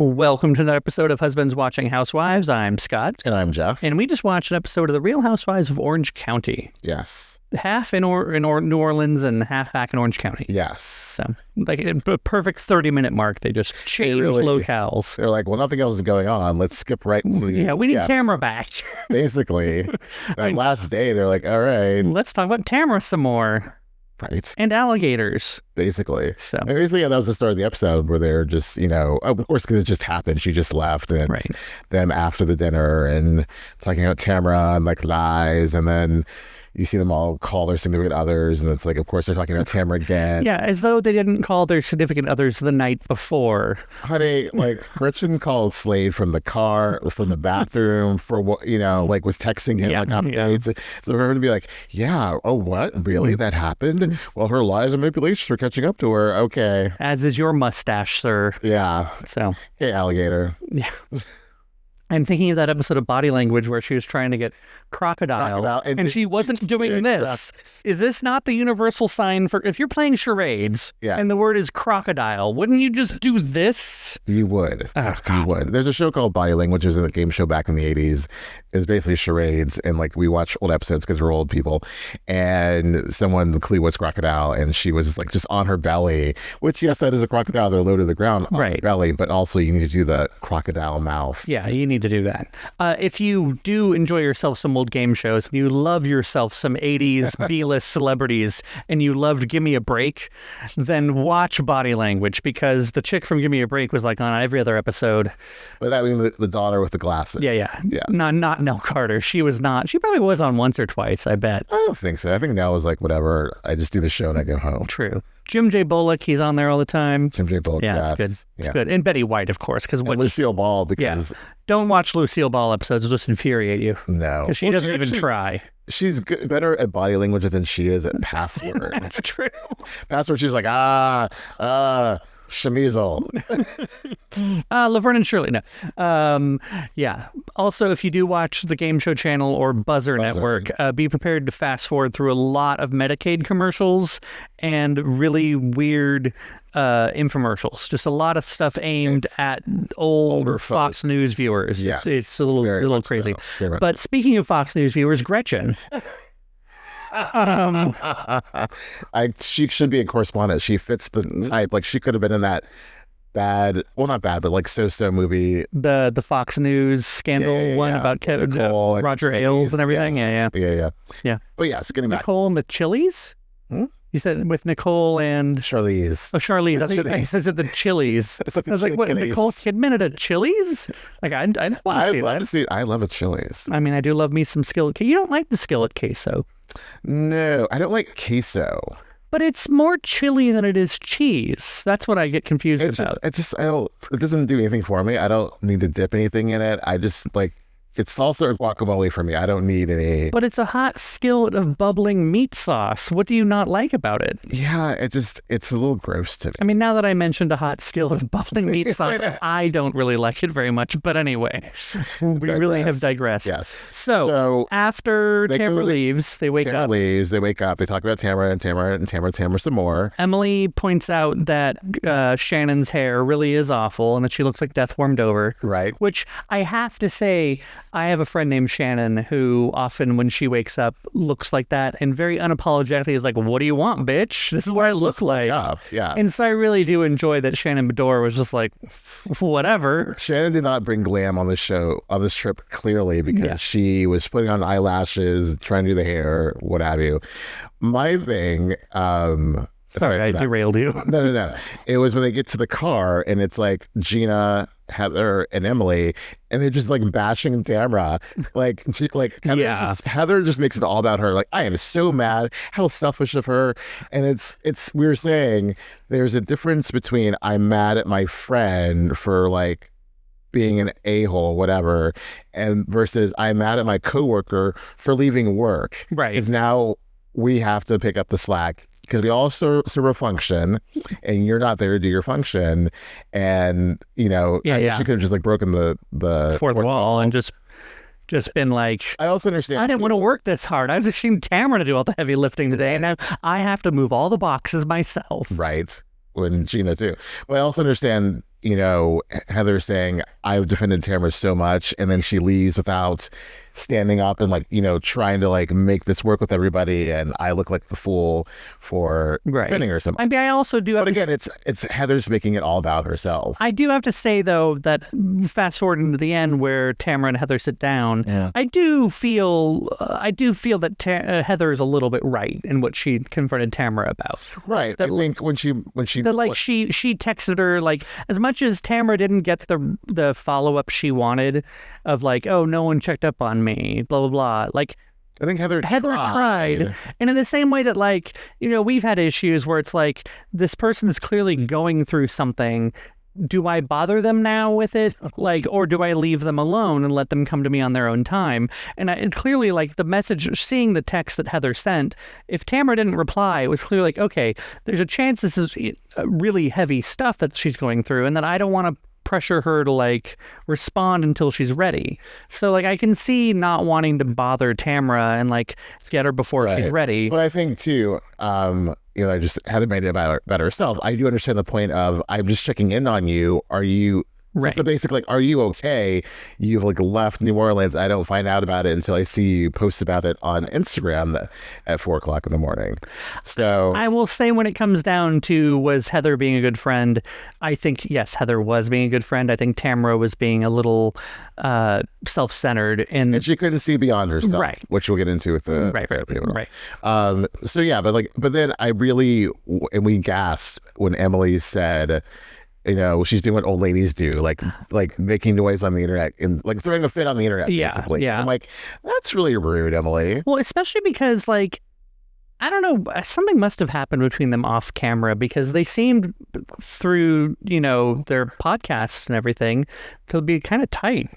Welcome to another episode of Husbands Watching Housewives. I'm Scott. And I'm Jeff. And we just watched an episode of The Real Housewives of Orange County. Yes. Half in New Orleans and half back in Orange County. Yes. So, like a perfect 30-minute mark. They just changed locales. They're like, well, nothing else is going on. Let's skip right to... Yeah, we need Tamra back. Basically. That last day, they're like, all right. Let's talk about Tamra some more. Right. And alligators. Basically. So basically, yeah, that was the start of the episode where they're just, of course, because it just happened. She just left. And it's them after the dinner and talking about Tamra and like lies. And then you see them all call their significant others. And it's like, of course, they're talking about Tamra again. Yeah, as though they didn't call their significant others the night before. Honey, like Gretchen called Slade from the car, from the bathroom for what, like was texting him updates. So for her to be like, yeah, oh, what? Really? That happened? Well, her lies and manipulations are catching up to her. Okay. As is your mustache, sir. Yeah. So. Hey, alligator. Yeah. I'm thinking of that episode of Body Language where she was trying to get crocodile and she wasn't doing this. Is this not the universal sign for if you're playing charades and the word is crocodile, wouldn't you just do this? You would. Oh, God. You would. There's a show called Body Language. It was a game show back in the 80s. It's basically charades. And like we watch old episodes because we're old people. And the clue was crocodile. And she was like just on her belly, which, yes, that is a crocodile. They're low to the ground on her belly. But also you need to do the crocodile mouth. Yeah, you need to do that. If you do enjoy yourself some old game shows and you love yourself some 80s B-list celebrities and you loved Give Me a Break, then watch Body Language because the chick from Give Me a Break was like on every other episode. But that means the daughter with the glasses. Yeah. Not Nell Carter. She was not. She probably was on once or twice, I bet. I don't think so. I think Nell was like, whatever. I just do the show and I go home. True. Jim J. Bullock, he's on there all the time. Jim J. Bullock, yeah, it's good. It's good. And Betty White, of course. And Lucille Ball, because... Yeah. Don't watch Lucille Ball episodes. It'll just infuriate you. No. Because she doesn't even try. She's better at body language than she is at password. That's true. Password, she's like, Shamizel. Laverne and Shirley, no. Yeah. Also, if you do watch the Game Show Channel or Buzzer Network, be prepared to fast forward through a lot of Medicaid commercials and really weird infomercials. Just a lot of stuff aimed at older Fox News viewers. Yes. It's a little crazy. So. But speaking of Fox News viewers, Gretchen. She should be a correspondent. She fits the type. Like she could have been in that bad, well, not bad, but like so movie. The Fox News scandal one about Roger Ailes and everything. Yeah. But yes, getting back. Nicole and the Chili's? You said with Nicole and... Charlize. Oh, Charlize. I said the Chili's. It's like I was like, what, Nicole Kidman at a Chili's? Like, I want to see that. I love a Chili's. I mean, I do love me some skillet. You don't like the skillet queso. No, I don't like queso. But it's more chili than it is cheese. That's what I get confused about. It doesn't do anything for me. I don't need to dip anything in it. I just like... It's salsa or guacamole for me. I don't need any... But it's a hot skillet of bubbling meat sauce. What do you not like about it? Yeah, it's a little gross to me. I mean, now that I mentioned a hot skillet of bubbling meat sauce, I don't really like it very much. But anyway, we really have digressed. Yes. So after Tamra leaves, they wake up. They wake up. They talk about Tamra some more. Emily points out that Shannon's hair really is awful and that she looks like death warmed over. Right. Which I have to say... I have a friend named Shannon who often when she wakes up looks like that and very unapologetically is like, what do you want, bitch? This is what I look like. Yeah. And so I really do enjoy that Shannon Bedore was just like, whatever. Shannon did not bring glam on this show, on this trip, clearly, because she was putting on eyelashes, trying to do the hair, what have you. My thing... Sorry, I derailed you. No. It was when they get to the car and it's like Gina, Heather, and Emily, and they're just like bashing Tamra. Heather just makes it all about her. Like, I am so mad. How selfish of her. And we were saying there's a difference between I'm mad at my friend for like being an a-hole, whatever, and versus I'm mad at my coworker for leaving work. Right. Because now we have to pick up the slack. Because we all serve a function, and you're not there to do your function, and she could have just like broken the fourth wall and just been like. I also understand. I didn't want to work this hard. I was asking Tamra to do all the heavy lifting today, and now I have to move all the boxes myself. Right. When Gina too, but I also understand Heather saying, I've defended Tamra so much, and then she leaves without standing up and like, trying to like make this work with everybody, and I look like the fool for defending her something. I mean, I also do have But again, it's Heather's making it all about herself. I do have to say though that fast forward into the end where Tamra and Heather sit down, I do feel that Heather is a little bit right in what she confronted Tamra about. Right. I think when she that like she texted her, like, as much as Tamra didn't get the follow up she wanted of like, oh, no one checked up on me, blah blah blah. Like, I think Heather tried. And in the same way that, like, we've had issues where it's like, this person is clearly going through something. Do I bother them now with it? Like, or do I leave them alone and let them come to me on their own time? And clearly, like, the message, seeing the text that Heather sent, if Tamra didn't reply, it was clearly like, okay, there's a chance this is really heavy stuff that she's going through, and that I don't want to pressure her to like respond until she's ready. So like I can see not wanting to bother Tamra and like get her before she's ready. But I think too, I just Heather made it about herself. I do understand the point of, I'm just checking in on you. Are you Just the basic, like, are you okay? You've like left New Orleans. I don't find out about it until I see you post about it on Instagram at 4:00 in the morning. So I will say, when it comes down to was Heather being a good friend, I think, yes, Heather was being a good friend. I think Tamra was being a little self-centered, and she couldn't see beyond herself, right? Which we'll get into with the right. So yeah, but then I really, and we gasped when Emily said, she's doing what old ladies do, like making noise on the internet and like throwing a fit on the internet, basically. Yeah. I'm like, that's really rude, Emily. Well, especially because, like, I don't know, something must have happened between them off camera, because they seemed through, their podcasts and everything to be kind of tight.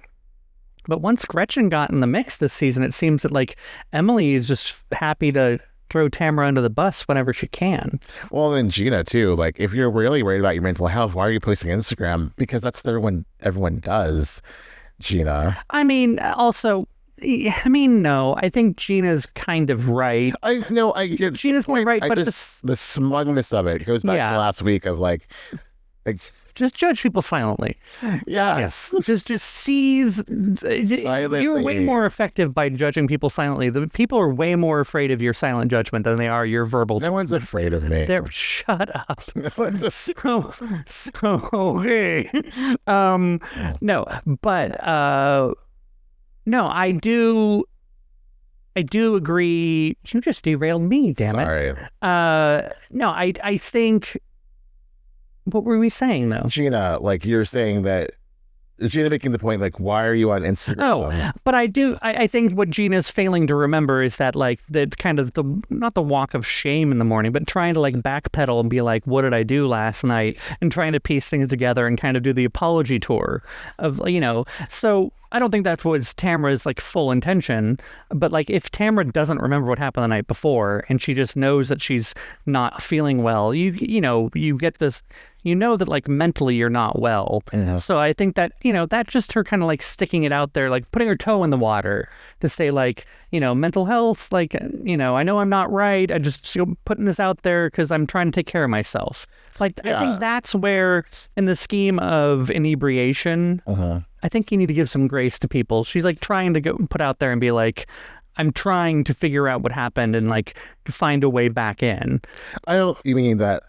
But once Gretchen got in the mix this season, it seems that like Emily is just happy to throw Tamra under the bus whenever she can. Well, then Gina too. Like, if you're really worried about your mental health, why are you posting Instagram? Because that's everyone does, Gina. I mean, no. I think Gina's kind of right. I get Gina's kind of right, but the smugness of it goes back to last week of like just judge people silently. Yes. Just see. Silently. You're way more effective by judging people silently. The people are way more afraid of your silent judgment than they are your verbal. No one's afraid of me. Shut up. No one's okay. No, but no, I do agree. You just derailed me, damn it. Sorry. No, I think. What were we saying, though? Gina, like, you're saying that Gina making the point, like, why are you on Instagram? Oh, but I think what Gina's failing to remember is that, like, the kind of not the walk of shame in the morning, but trying to like backpedal and be like, what did I do last night? And trying to piece things together and kind of do the apology tour of, so I don't think that was Tamra's like full intention, but like if Tamra doesn't remember what happened the night before and she just knows that she's not feeling well, you get this, that like mentally you're not well. Yeah. So I think that, that's just her kind of like sticking it out there, like putting her toe in the water to say like, mental health, like, I know I'm not right. I just putting this out there because I'm trying to take care of myself. Like, yeah. I think that's where in the scheme of inebriation, I think you need to give some grace to people. She's like trying to put out there and be like, I'm trying to figure out what happened and like find a way back in. You mean that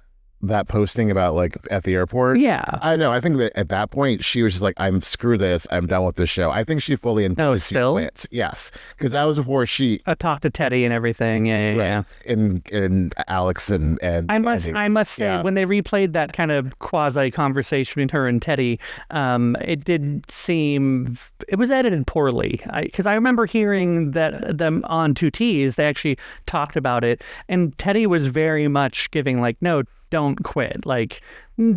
posting about like at the airport? Yeah. I know. I think that at that point she was just like, screw this. I'm done with this show. I think she fully intended to quit. Yes. Because that was before she talked to Teddy and everything. Yeah. And Alex and I must say, when they replayed that kind of quasi conversation between her and Teddy, it did seem it was edited poorly. Because I remember hearing that them on 2Ts, they actually talked about it, and Teddy was very much giving like, no, don't quit, like,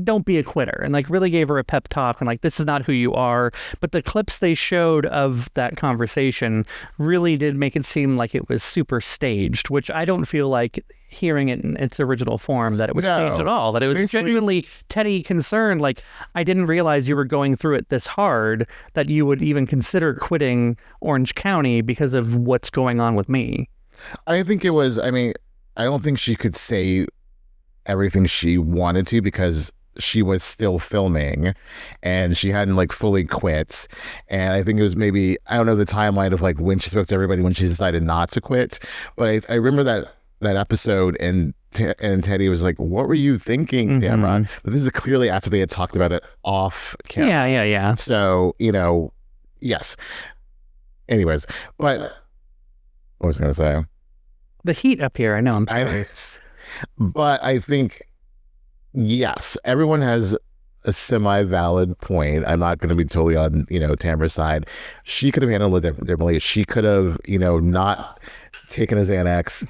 don't be a quitter, and like really gave her a pep talk and like, this is not who you are. But the clips they showed of that conversation really did make it seem like it was super staged, which I don't feel like hearing it in its original form that it was staged at all, that it was genuinely Teddy concerned, like, I didn't realize you were going through it this hard that you would even consider quitting Orange County because of what's going on with me. I think it was, I don't think she could say everything she wanted to because she was still filming and she hadn't like fully quit. And I think it was maybe, I don't know the timeline of like when she spoke to everybody, when she decided not to quit. But I remember that episode, and Teddy was like, "What were you thinking, Tamra?" But this is clearly after they had talked about it off camera. Yeah. So, yes. Anyways, but what was I going to say? The heat up here, I know. I'm sorry. But I think, yes, everyone has a semi-valid point. I'm not going to be totally on, Tamra's side. She could have handled it differently. She could have, not taken a Xanax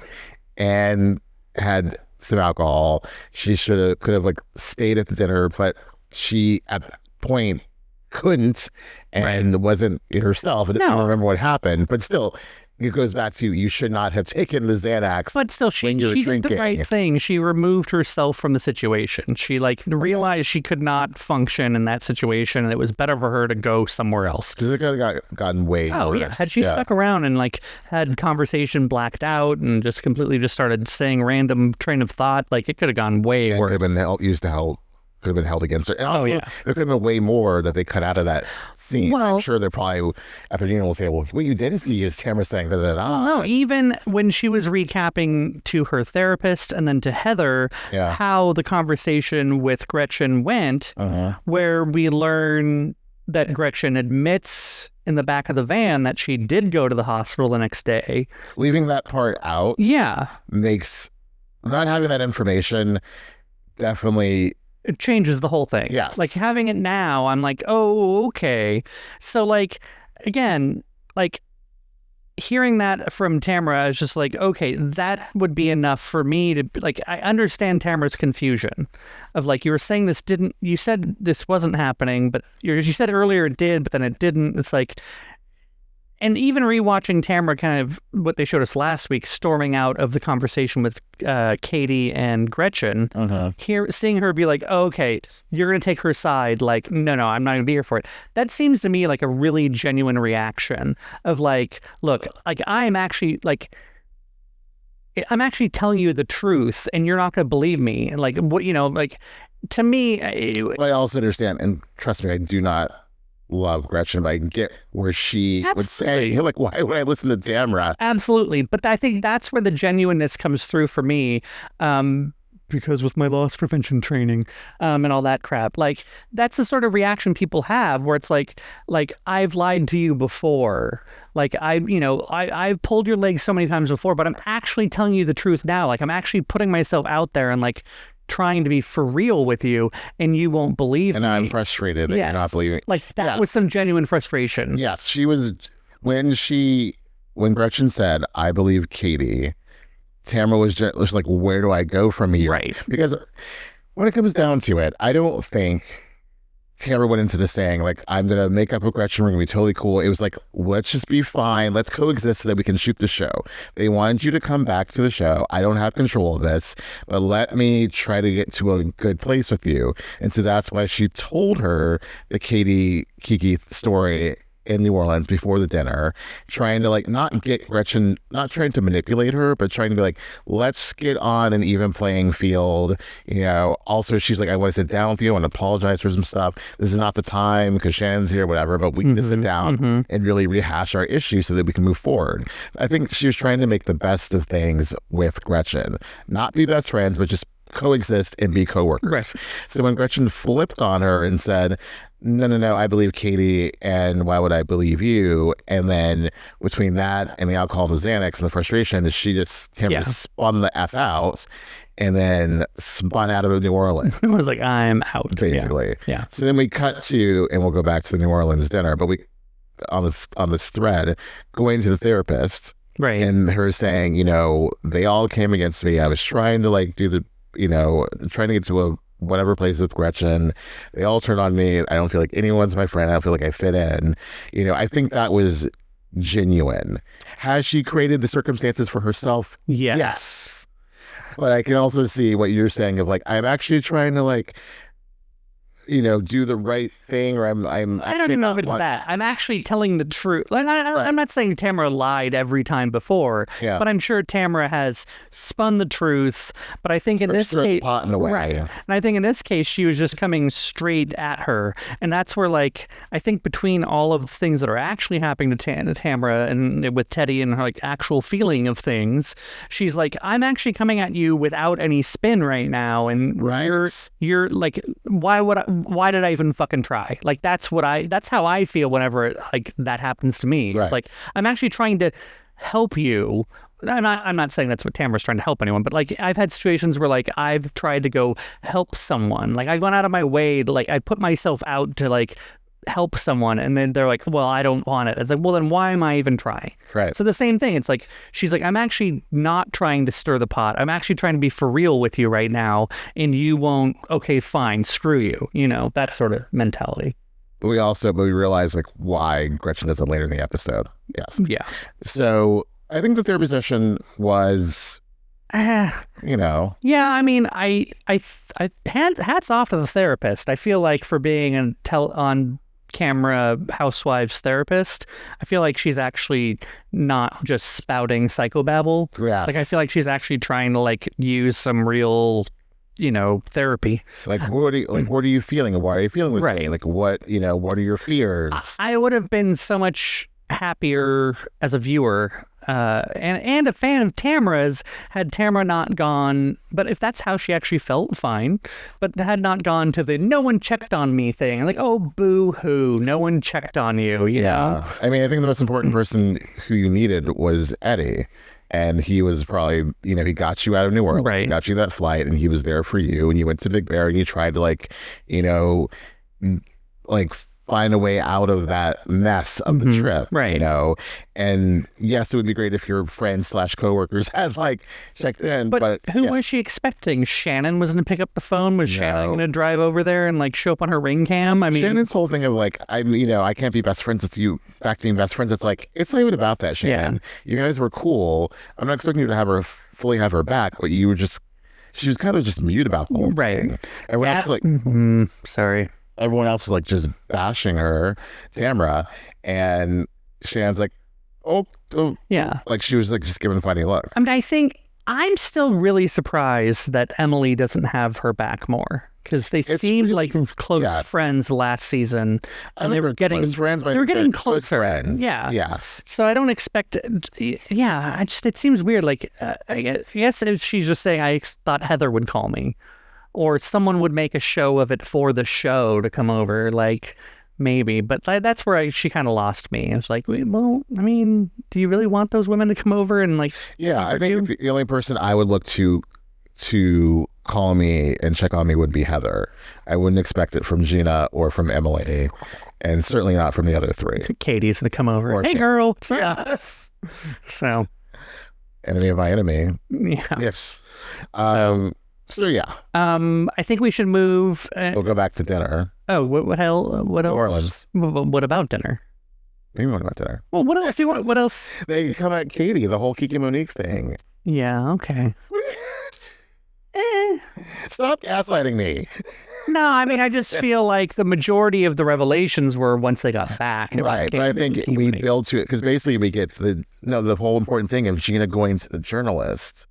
and had some alcohol. She could have like stayed at the dinner, but she at that point couldn't and wasn't herself. I don't remember what happened, but still, it goes back to you should not have taken the Xanax. But still, she did the right thing. She removed herself from the situation. She realized she could not function in that situation, and it was better for her to go somewhere else. Because it could have gotten way worse. Oh yeah, had she stuck around and had conversation blacked out and just completely just started saying random train of thought, it could have gone way worse. Could have been used to help. Could have been held against her. And also, there could have been way more that they cut out of that scene. Well, I'm sure they're probably, after Gina will say, well, what you didn't see is Tamra saying da. Well, no, even when she was recapping to her therapist and then to Heather how the conversation with Gretchen went, where we learn that Gretchen admits in the back of the van that she did go to the hospital the next day. Leaving that part out makes, not having that information definitely... It changes the whole thing. Yes. Having it now, I'm like, oh, okay. So, again, hearing that from Tamra is just okay, that would be enough for me to, I understand Tamra's confusion of, you were saying you said this wasn't happening, but you said earlier it did, but then it didn't. It's and even rewatching Tamra, kind of what they showed us last week, storming out of the conversation with Katie and Gretchen, seeing her be like, oh, okay, you're going to take her side. No, I'm not going to be here for it. That seems to me like a really genuine reaction of look, I'm actually telling you the truth and you're not going to believe me. And what, to me. I also understand, and trust me, I do not love Gretchen, but I get where she would say, why would I listen to Tamra? Absolutely. But I think that's where the genuineness comes through for me, because with my loss prevention training and all that crap, that's the sort of reaction people have where it's I've lied to you before. I've pulled your leg so many times before, but I'm actually telling you the truth now. I'm actually putting myself out there and trying to be for real with you, and you won't believe me. And I'm frustrated that you're not believing. That was some genuine frustration. Yes, she was, when Gretchen said, I believe Katie, Tamra was just where do I go from here? Right. Because when it comes down to it, I don't think Tamra went into this saying, I'm going to make up with Gretchen, we're going to be totally cool. It was let's just be fine. Let's coexist so that we can shoot the show. They wanted you to come back to the show. I don't have control of this, but let me try to get to a good place with you. And so that's why she told her the Kiki story in New Orleans before the dinner, trying to not get Gretchen, not trying to manipulate her, but trying to be let's get on an even playing field. Also she's I want to sit down with you. I want to apologize for some stuff. This is not the time because Shannon's here, whatever, but we need to sit down and really rehash our issues so that we can move forward. I think she was trying to make the best of things with Gretchen, not be best friends, but just coexist and be co-workers. Right. So when Gretchen flipped on her and said, no, I believe Katie, and why would I believe you? And then between that and the alcohol and the Xanax and the frustration, Tamra spun the F out and then spun out of New Orleans. It was I'm out. Basically. Yeah. So then we cut to, and we'll go back to the New Orleans dinner, but we, on this thread, going to the therapist. Right. And her saying, they all came against me. I was trying to do the, trying to get to a whatever place with Gretchen. They all turned on me. I don't feel like anyone's my friend. I don't feel like I fit in. I think that was genuine. Has she created the circumstances for herself? Yes. But I can also see what you're saying of I'm actually trying to do the right thing, or I don't even know if it's that. I'm actually telling the truth. Like, I'm not saying Tamra lied every time before, but I'm sure Tamra has spun the truth. But I think in this case, pot in the way. Right. And I think in this case, she was just coming straight at her. And that's where, like, I think between all of the things that are actually happening to Tamra and with Teddy and her, like, actual feeling of things, she's like, I'm actually coming at you without any spin right now. And you're like, why did I even fucking try? Like, that's how I feel whenever like that happens to me. Right. It's like, I'm actually trying to help you. I'm not saying that's what Tamra's trying to help anyone, but like, I've had situations where like I've tried to go help someone. Like, I've gone out of my way to, like, I put myself out to like help someone, and then they're like, well, I don't want it. It's like, well, then why am I even trying? Right. So the same thing. It's like, she's like, I'm actually not trying to stir the pot. I'm actually trying to be for real with you right now, and you won't. Okay, fine, screw you. That sort of mentality. But we realize like why Gretchen does it later in the episode. Yes. Yeah. So I think the therapy session was, Yeah, I mean, I hats off to the therapist. I feel like for being on camera Housewives therapist, I feel like she's actually not just spouting psychobabble. Yes. Like, I feel like she's actually trying to like use some real, therapy. Like, what are you feeling? Why are you feeling this way? Like, what are your fears? I would have been so much happier as a viewer and a fan of Tamra's had Tamra not gone, but if that's how she actually felt, fine, but had not gone to the no one checked on me thing, like, oh, boo-hoo, no one checked on you, you know? I mean, I think the most important person who you needed was Eddie. And he was probably, he got you out of New Orleans, right. Got you that flight, and he was there for you. And you went to Big Bear, and you tried to, find a way out of that mess of the trip, right? And yes, it would be great if your friends / coworkers had checked in. But who was she expecting? Shannon was going to pick up the phone. Was Shannon going to drive over there and show up on her ring cam? I mean, Shannon's whole thing of I can't be best friends with you. Back to being best friends. It's like, it's not even about that, Shannon. Yeah. You guys were cool. I'm not expecting you to fully have her back, but she was kind of just mute about the whole thing. Everyone else sorry. Everyone else is just bashing her, Tamra, and Shannon's like, oh, yeah. She was just giving funny looks. I mean, I think I'm still really surprised that Emily doesn't have her back more, because they seemed like close friends last season, and they were getting friends. They were getting closer. Friends. Yeah. Yes. So I don't expect. Yeah. It seems weird. I guess if she's just saying, I thought Heather would call me, or someone would make a show of it for the show to come over, maybe. But that's where she kind of lost me. It's like, well, I mean, do you really want those women to come over and Yeah, I think the only person I would look to call me and check on me would be Heather. I wouldn't expect it from Gina or from Emily, and certainly not from the other three. Katie's to come over. Or hey, girl. Yes. So, enemy of my enemy. Yeah. Yes. So yeah. I think we should move. We'll go back to dinner. Oh, what else? New Orleans. What about dinner? Maybe we want about dinner. Well, what else do you want? What else? They come at Katie, the whole Kiki Monique thing. Yeah. Okay. Stop gaslighting me. No, I mean, I just feel like the majority of the revelations were once they got back. Right, but I think we build to it, because basically we get the whole important thing of Gina going to the journalist.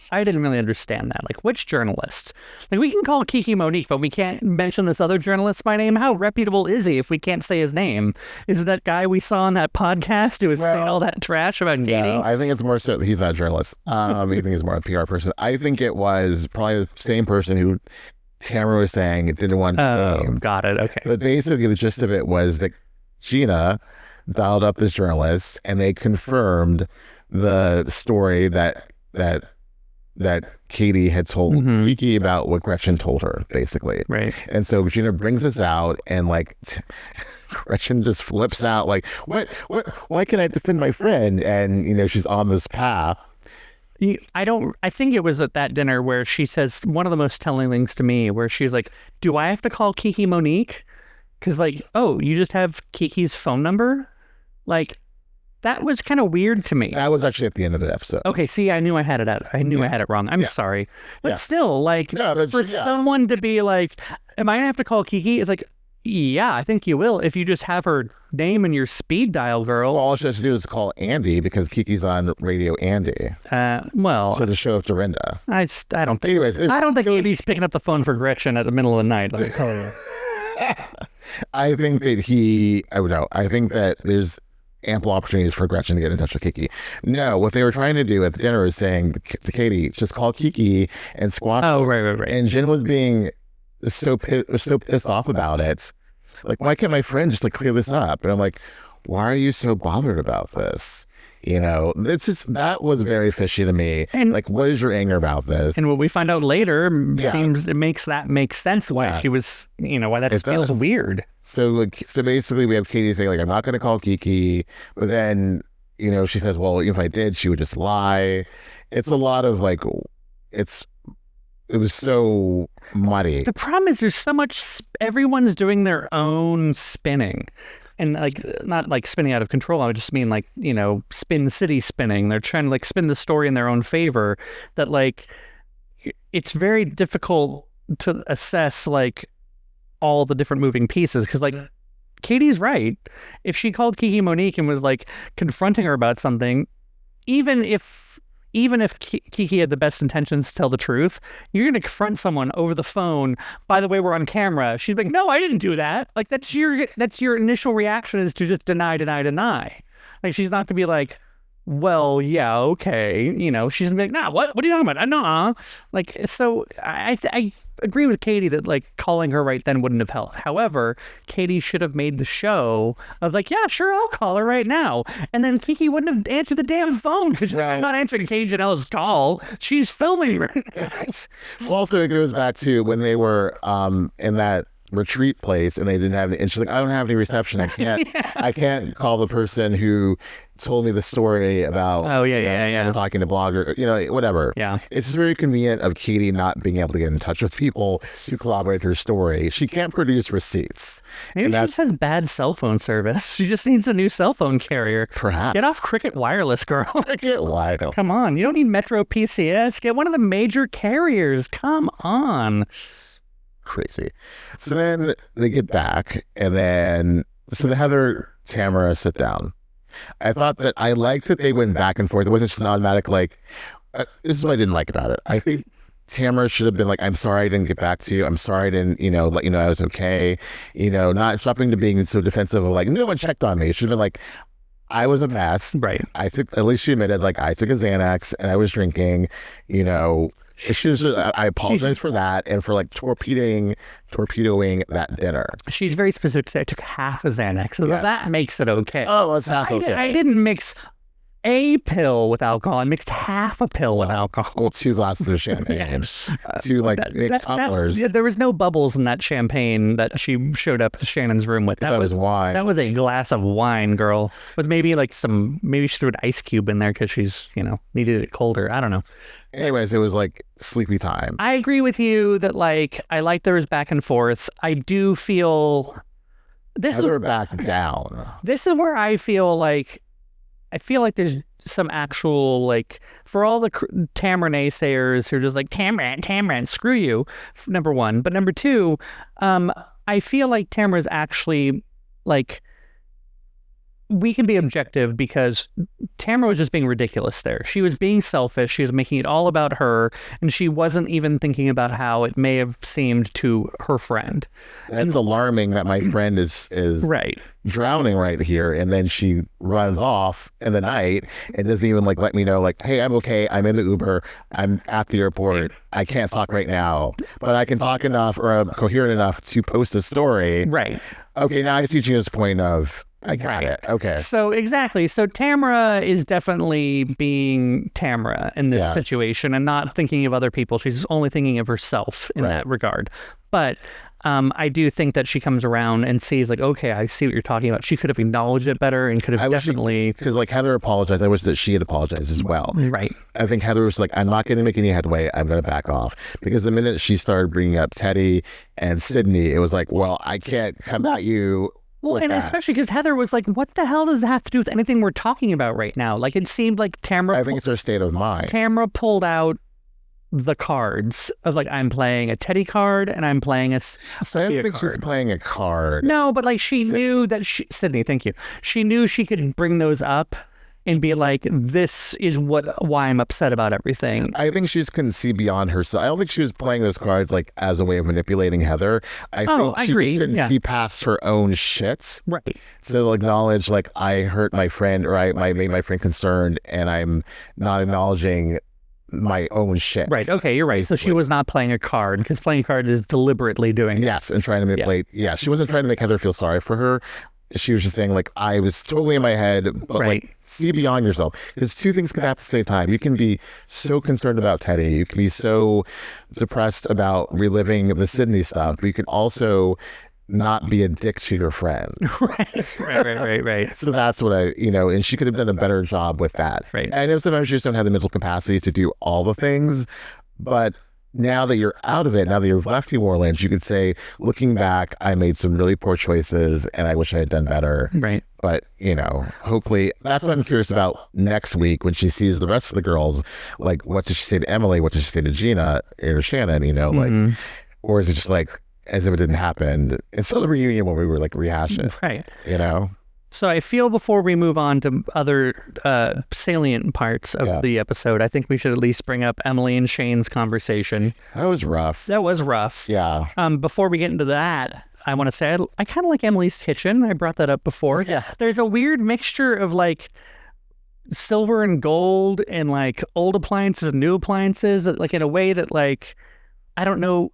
I didn't really understand that. Which journalist? We can call Kiki Monique, but we can't mention this other journalist by name. How reputable is he if we can't say his name? Is it that guy we saw on that podcast who was saying all that trash about Katie? No, I think it's more so he's not a journalist. I think he's more a PR person. I think it was probably the same person who Tamra was saying it didn't want to name. Got it. Okay. But basically the gist of it was that Gina dialed up this journalist, and they confirmed the story that Katie had told Kiki about what Gretchen told her, basically. Right. And so Gina brings this out, and Gretchen just flips out, what, why can I defend my friend? And, she's on this path. I think it was at that dinner where she says one of the most telling things to me, where she's like, do I have to call Kiki Monique? Because oh, you just have Kiki's phone number? That was kind of weird to me. That was actually at the end of the episode. Okay, see, I knew I had it out. I knew I had it wrong. I'm sorry. But still, like, for someone to be like, am I going to have to call Kiki? It's like, yeah, I think you will if you just have her name in your speed dial, girl. Well, all she has to do is call Andy because Kiki's on Radio Andy. So to show up to Rinda. I don't think. Anyways, I don't think Andy's picking up the phone for Gretchen at the middle of the night. Let me tell you. I think that I think that there's ample opportunities for Gretchen to get in touch with Kiki. No, what they were trying to do at the dinner was saying to Katie, just call Kiki and squash. Oh, right. And Jen was being so pissed off about it. Like, why can't my friend just like clear this up? And I'm like, why are you so bothered about this? You know, it's just, that was very fishy to me. And like, what is your anger about this? And what we find out later seems it makes sense why she was, why that feels weird. So basically we have Katie saying like, I'm not going to call Kiki, but then, she says, well, if I did, she would just lie. It's a lot of like, it was so muddy. The problem is there's so much, everyone's doing their own spinning. And like, not like spinning out of control. I would just mean like, spin city spinning. They're trying to like spin the story in their own favor. That like, it's very difficult to assess like all the different moving pieces. Because like, Katie's right. If she called Kiki Monique and was like confronting her about something, even if Kiki had the best intentions to tell the truth, you're going to confront someone over the phone. By the way, we're on camera. She's like, no, I didn't do that. Like, that's your initial reaction is to just deny. Like, she's not going to be like, well, yeah, okay. She's going to be like, nah, what are you talking about? Nah. Like, so I agree with Katie that like calling her right then wouldn't have helped. However, Katie should have made the show of like, yeah, sure, I'll call her right now. And then Kiki wouldn't have answered the damn phone because she's not answering Katie Janelle's call. She's filming right now. Well, also, it goes back to when they were in that retreat place and they didn't have any, and she's like, I don't have any reception. I can't I can't call the person who told me the story about talking to blogger, whatever. Yeah. It's just very convenient of Katie not being able to get in touch with people to corroborate her story. She can't produce receipts. Maybe she just has bad cell phone service. She just needs a new cell phone carrier. Perhaps. Get off Cricket Wireless, girl. Cricket Wireless. Come on. You don't need Metro PCS. Get one of the major carriers. Come on. Crazy. So then they get back and then Heather, Tamra sit down. I thought that I liked that they went back and forth. It wasn't just an automatic like, this is what I didn't like about it. I think Tamra should have been like, I'm sorry I didn't get back to you. I'm sorry I didn't, let you know I was okay. Not stopping to being so defensive of like, no one checked on me. It should have been like, I was a mess. Right. At least she admitted like I took a Xanax and I was drinking, I apologize for that and for like torpedoing that dinner. She's very specific to say I took half a Xanax, so that makes it okay. Oh, it's half okay. I didn't mix a pill with alcohol. I mixed half a pill with alcohol. Well, 2 glasses of champagne. 2 like tumblers. There was no bubbles in that champagne that she showed up to Shannon's room with. That was wine. That was a glass of wine, girl. But maybe she threw an ice cube in there because she's, needed it colder. I don't know. Anyways, it was like sleepy time. I agree with you that like I like there was back and forth. I do feel this is back down. This is where I feel like there's some actual like for all the Tamra naysayers who are just like Tamra and screw you. Number one, but number two, I feel like Tamra is actually like. We can be objective because Tamra was just being ridiculous there. She was being selfish. She was making it all about her, and she wasn't even thinking about how it may have seemed to her friend. That's alarming that my friend is right drowning right here, and then she runs off in the night and doesn't even like let me know like, hey, I'm okay. I'm in the Uber. I'm at the airport. I can't talk right now, but I can talk enough or I'm coherent enough to post a story. Right. Okay, now I see Gina's point of I got it. Okay. So exactly. So Tamra is definitely being Tamra in this situation and not thinking of other people. She's only thinking of herself in that regard. But I do think that she comes around and sees like, okay, I see what you're talking about. She could have acknowledged it better and could have definitely... Because like Heather apologized. I wish that she had apologized as well. Right. I think Heather was like, I'm not going to make any headway. I'm going to back off. Because the minute she started bringing up Teddy and Sydney, it was like, well, I can't come at you Well, and especially because Heather was like, what the hell does that have to do with anything we're talking about right now? Like, it seemed like Tamra... I think it's her state of mind. Tamra pulled out the cards of like, I'm playing a Teddy card and I'm playing a Sophia I don't think card. she's playing a card. No, but like she knew that Sydney, thank you. She knew she could bring those up and be like, this is why I'm upset about everything. I think she can see beyond herself. I don't think she was playing those cards like as a way of manipulating Heather. I think she agree. couldn't see past her own shits. Right. So they'll acknowledge like I hurt my friend or I made my friend concerned and I'm not acknowledging my own shit. Right. Okay, you're right. So she was not playing a card because playing a card is deliberately doing it. Yes, and trying to manipulate. Yeah, she wasn't trying to make Heather feel sorry for her. She was just saying like I was totally in my head, but like see beyond yourself. Because two things can happen at the same time. You can be so concerned about Teddy. You can be so depressed about reliving the Sydney stuff. But you can also not be a dick to your friend. Right. So that's what and she could have done a better job with that. Right. I know sometimes you just don't have the mental capacity to do all the things, but now that you're out of it, now that you've left New Orleans, you could say, looking back, I made some really poor choices and I wish I had done better. Right. But, hopefully that's what I'm curious about next week when she sees the rest of the girls. Like, what does she say to Emily? What does she say to Gina or Shannon? Like, or is it just like, as if it didn't happen. It's still the reunion when we were like rehashing. Right. So I feel before we move on to other salient parts of the episode, I think we should at least bring up Emily and Shane's conversation. That was rough. Yeah. Before we get into that, I want to say I kind of like Emily's kitchen. I brought that up before. Yeah. There's a weird mixture of like silver and gold and like old appliances and new appliances, like in a way that like, I don't know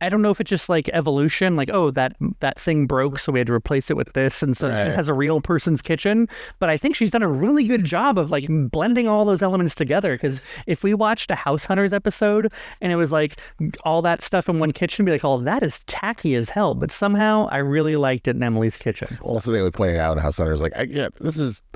if it's just like evolution, like, oh, that thing broke, so we had to replace it with this. And so she just has a real person's kitchen. But I think she's done a really good job of like blending all those elements together. Because if we watched a House Hunters episode and it was like all that stuff in one kitchen, be like, oh, that is tacky as hell. But somehow I really liked it in Emily's kitchen. Also, they would point it out in House Hunters, like,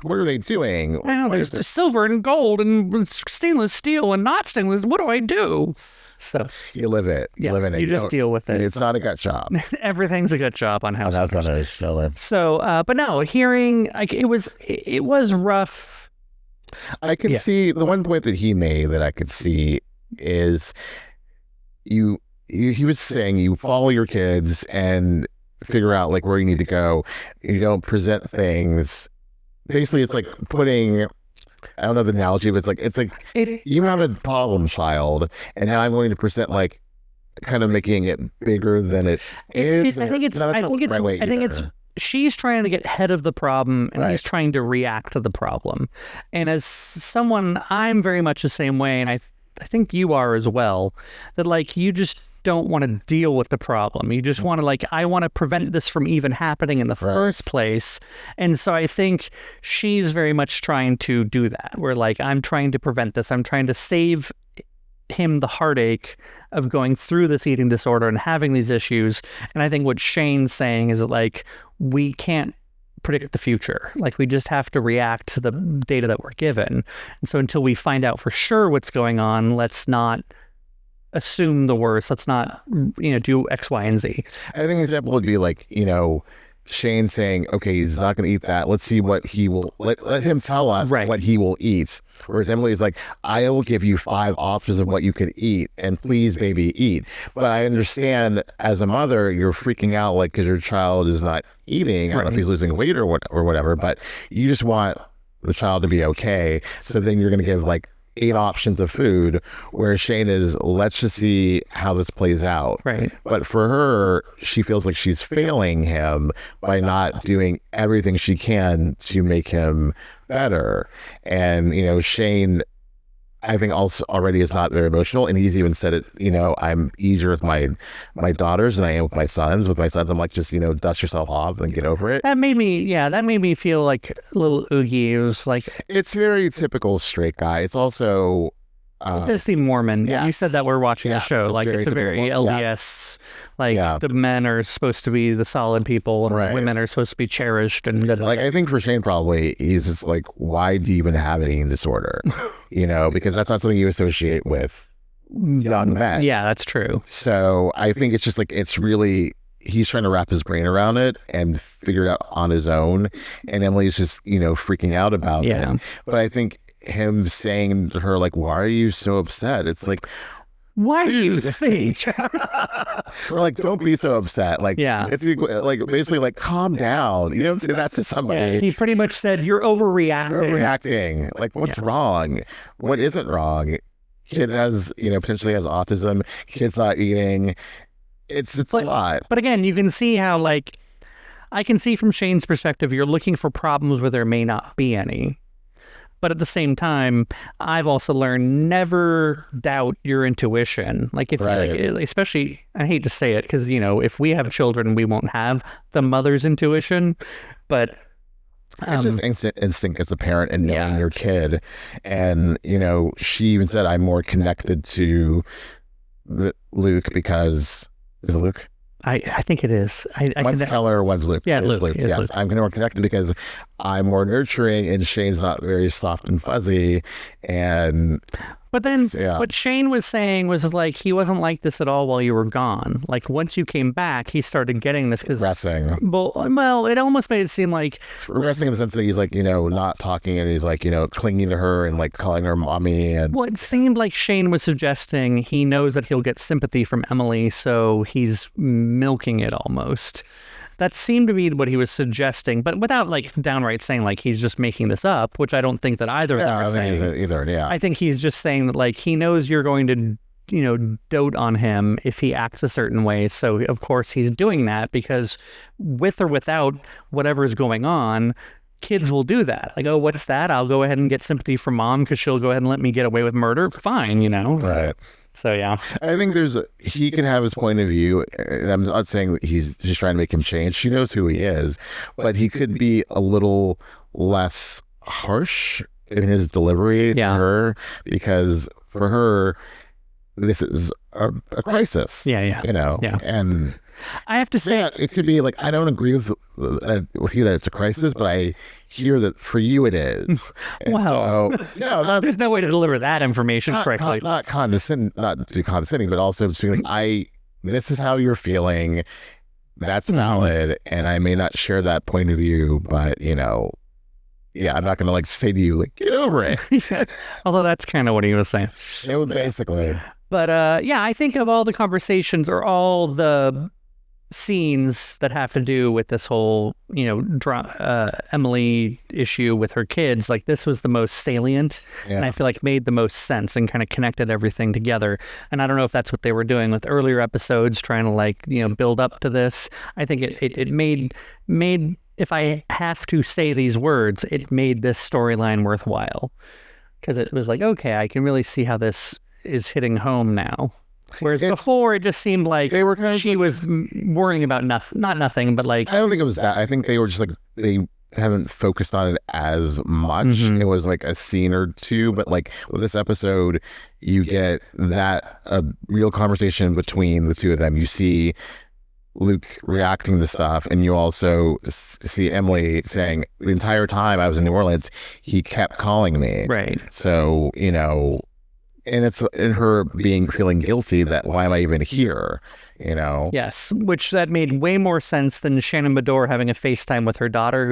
what are they doing? I know, there's silver and gold and stainless steel and not stainless. What do I do? So you live it. Yeah, live in it. You just deal with it. It's not a gut job. Everything's a gut job on House Hunters. Hunters. So, but no, hearing like it was rough. I can see the one point that he made that I could see is he was saying you follow your kids and figure out like where you need to go. You don't present things. Basically, it's like putting. I don't know the analogy, but it's like you have a problem child, and now I'm going to present like kind of making it bigger than it is. I think it's she's trying to get ahead of the problem, and he's trying to react to the problem. And as someone, I'm very much the same way, and I think you are as well. That like you just don't want to deal with the problem. You just want to like, I want to prevent this from even happening in the first place. And so I think she's very much trying to do that. Where like, I'm trying to prevent this. I'm trying to save him the heartache of going through this eating disorder and having these issues. And I think what Shane's saying is that like, we can't predict the future. Like we just have to react to the data that we're given. And so until we find out for sure what's going on, let's not assume the worst. Let's not, do X, Y, and Z. I think an example would be like, Shane saying, okay, he's not going to eat that. Let's see what he will, let him tell us what he will eat. Whereas Emily's like, I will give you 5 options of what you could eat and please, baby, eat. But I understand as a mother, you're freaking out like because your child is not eating. I don't know if he's losing weight or whatever, but you just want the child to be okay. So then you're going to give like 8 options of food, where Shane is, let's just see how this plays out. Right. But for her, she feels like she's failing him by not doing everything she can to make him better. And, Shane, I think also already is not very emotional. And he's even said it, I'm easier with my daughters than I am with my sons. With my sons, I'm like, just, dust yourself off and get over it. That made me feel like a little oogie. It was like, it's very typical straight guy. It's also, it does seem Mormon. Yes. You said that we're watching a show. Like it's a very LDS. The men are supposed to be the solid people, and the women are supposed to be cherished. And like I think for Shane, probably he's just like, why do you even have an eating disorder? Because that's not something you associate with young men. Yeah, that's true. So I think it's just like it's really he's trying to wrap his brain around it and figure it out on his own, and Emily's just freaking out about it. But I think him saying to her, like, why are you so upset? It's like, why do you think? We're like, don't be so upset. Like, it's like basically like, calm down. You don't say that to somebody. Yeah, he pretty much said, you're overreacting. Like, what's wrong? What isn't wrong? Kid has, potentially has autism. Kid's not eating. It's a lot. But again, you can see how, like, I can see from Shane's perspective, you're looking for problems where there may not be any. But at the same time, I've also learned never doubt your intuition. Like, if especially, I hate to say it because, if we have children, we won't have the mother's intuition. But it's just instinct as a parent and knowing your kid. And, she even said, I'm more connected to Luke because, is it Luke? I think it is. One's Keller, one's Luke. Yeah, Luke. Yes, I'm more connected because I'm more nurturing and Shane's not very soft and fuzzy. And but then what Shane was saying was like he wasn't like this at all while you were gone. Like once you came back, he started getting this because regressing. Well, it almost made it seem like regressing in the sense that he's like not talking and he's like clinging to her and like calling her mommy. And well, it seemed like Shane was suggesting he knows that he'll get sympathy from Emily, so he's milking it almost. That seemed to be what he was suggesting, but without like downright saying like he's just making this up, which I don't think that either of them are saying. I think he's just saying that like he knows you're going to, dote on him if he acts a certain way. So of course he's doing that because with or without whatever's going on, kids will do that. Like, oh, what's that? I'll go ahead and get sympathy from mom because she'll go ahead and let me get away with murder. Fine, Right. So, yeah. I think he can have his point of view, and I'm not saying that he's just trying to make him change. She knows who he is, but he could be a little less harsh in his delivery to her, because for her, this is a crisis. Yeah. And I have to say, it could be like, I don't agree with you that it's a crisis, but I hear that for you it is. Wow. So, there's no way to deliver that information correctly. Not condescending, but also just being like, this is how you're feeling. That's valid, and I may not share that point of view, but I'm not going to say to you, get over it. Although that's kind of what he was saying. It was basically. But I think of all the conversations or all the scenes that have to do with this whole, Emily issue with her kids, like this was the most salient and I feel like made the most sense and kind of connected everything together. And I don't know if that's what they were doing with earlier episodes, trying to build up to this. I think it made, if I have to say these words, it made this storyline worthwhile because it was like, okay, I can really see how this is hitting home now. Whereas before, it just seemed like she was worrying about nothing, but like... I don't think it was that. I think they were just like, they haven't focused on it as much. It was like a scene or two, but like with this episode, you get that a real conversation between the two of them. You see Luke reacting to stuff, and you also see Emily saying, the entire time I was in New Orleans, he kept calling me. Right. So, and it's in her feeling guilty that why am I even here? Yes, which that made way more sense than Shannon Bedore having a FaceTime with her daughter.